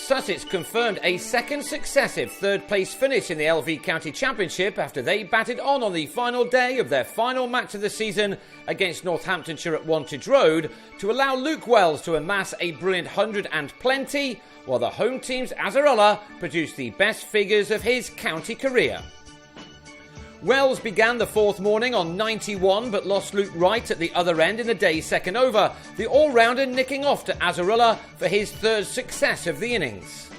Sussex confirmed a second successive third-place finish in the LV County Championship after they batted on the final day of their final match of the season against Northamptonshire at Wantage Road to allow Luke Wells to amass a brilliant 100 and plenty, while the home team's Azarullah produced the best figures of his county career. Wells began the fourth morning on 91 but lost Luke Wright at the other end in the day's second over, the all-rounder nicking off to Azarullah for his third success of the innings.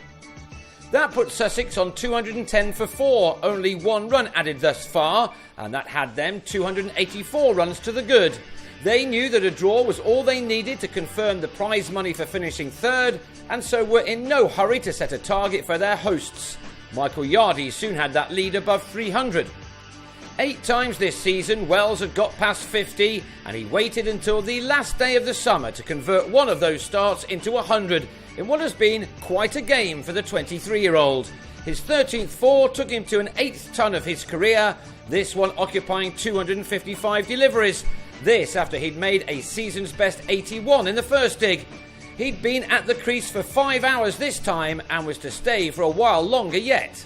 That put Sussex on 210 for 4, only one run added thus far, and that had them 284 runs to the good. They knew that a draw was all they needed to confirm the prize money for finishing third, and so were in no hurry to set a target for their hosts. Michael Yardy soon had that lead above 300. 8 times this season, Wells had got past 50, and he waited until the last day of the summer to convert one of those starts into 100 in what has been quite a game for the 23-year-old. His 13th four took him to an 8th ton of his career, this one occupying 255 deliveries. This after he'd made a season's best 81 in the first dig. He'd been at the crease for 5 hours this time and was to stay for a while longer yet.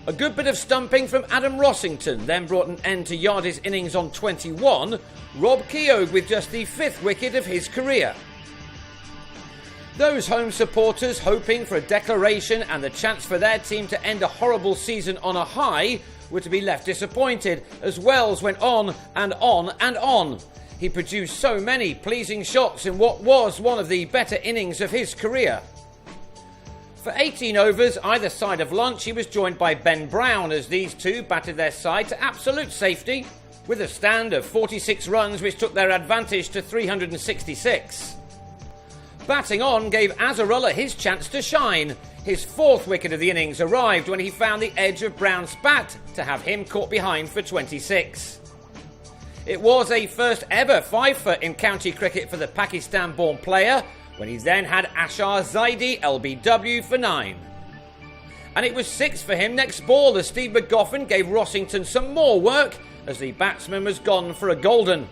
A good bit of stumping from Adam Rossington then brought an end to Yardy's innings on 21, Rob Keogh with just the 5th wicket of his career. Those home supporters hoping for a declaration and the chance for their team to end a horrible season on a high were to be left disappointed as Wells went on and on and on. He produced so many pleasing shots in what was one of the better innings of his career. For 18 overs either side of lunch, he was joined by Ben Brown as these two batted their side to absolute safety with a stand of 46 runs which took their advantage to 366. Batting on gave Azarullah his chance to shine. His 4th wicket of the innings arrived when he found the edge of Brown's bat to have him caught behind for 26. It was a first ever 5-foot in county cricket for the Pakistan-born player, when he then had Ashar Zaidi LBW for 9. And it was 6 for him next ball as Steve McGoffin gave Rossington some more work as the batsman was gone for a golden.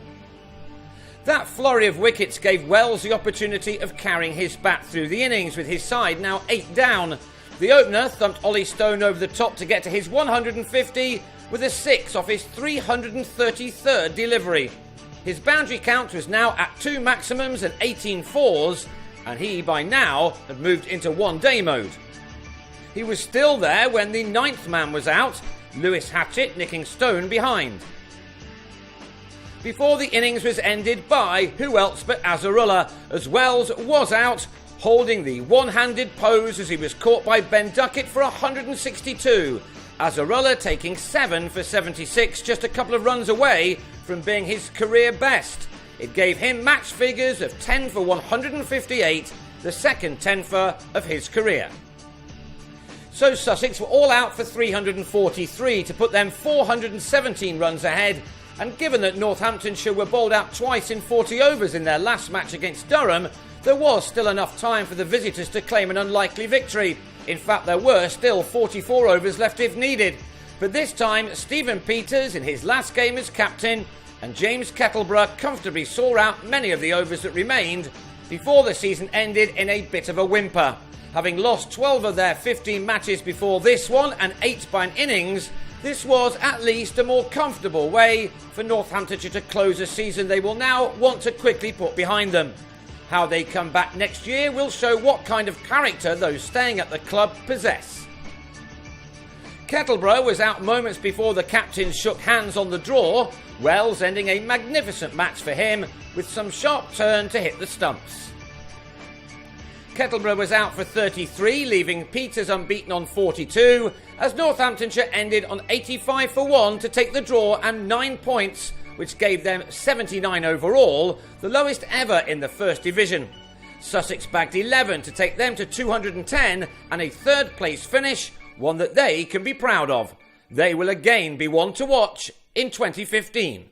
That flurry of wickets gave Wells the opportunity of carrying his bat through the innings with his side now 8 down. The opener thumped Ollie Stone over the top to get to his 150 with a 6 off his 333rd delivery. His boundary count was now at 2 maximums and 18 fours, and he by now had moved into one-day mode. He was still there when the 9th man was out, Lewis Hatchett nicking Stone behind. Before the innings was ended by who else but Azarullah, as Wells was out, holding the one-handed pose as he was caught by Ben Duckett for 162. Azarullah taking 7 for 76, just a couple of runs away from being his career best. It gave him match figures of 10 for 158, the second 10-fer of his career. So Sussex were all out for 343 to put them 417 runs ahead, and given that Northamptonshire were bowled out twice in 40 overs in their last match against Durham, there was still enough time for the visitors to claim an unlikely victory. In fact, there were still 44 overs left if needed. But this time, Stephen Peters in his last game as captain and James Kettleborough comfortably saw out many of the overs that remained before the season ended in a bit of a whimper. Having lost 12 of their 15 matches before this one and 8 by an innings, this was at least a more comfortable way for Northamptonshire to close a season they will now want to quickly put behind them. How they come back next year will show what kind of character those staying at the club possess. Kettleborough was out moments before the captains shook hands on the draw, Wells ending a magnificent match for him with some sharp turn to hit the stumps. Kettleborough was out for 33, leaving Peters unbeaten on 42, as Northamptonshire ended on 85 for 1 to take the draw and 9 points, which gave them 79 overall, the lowest ever in the First Division. Sussex bagged 11 to take them to 210 and a third-place finish, one that they can be proud of. They will again be one to watch in 2015.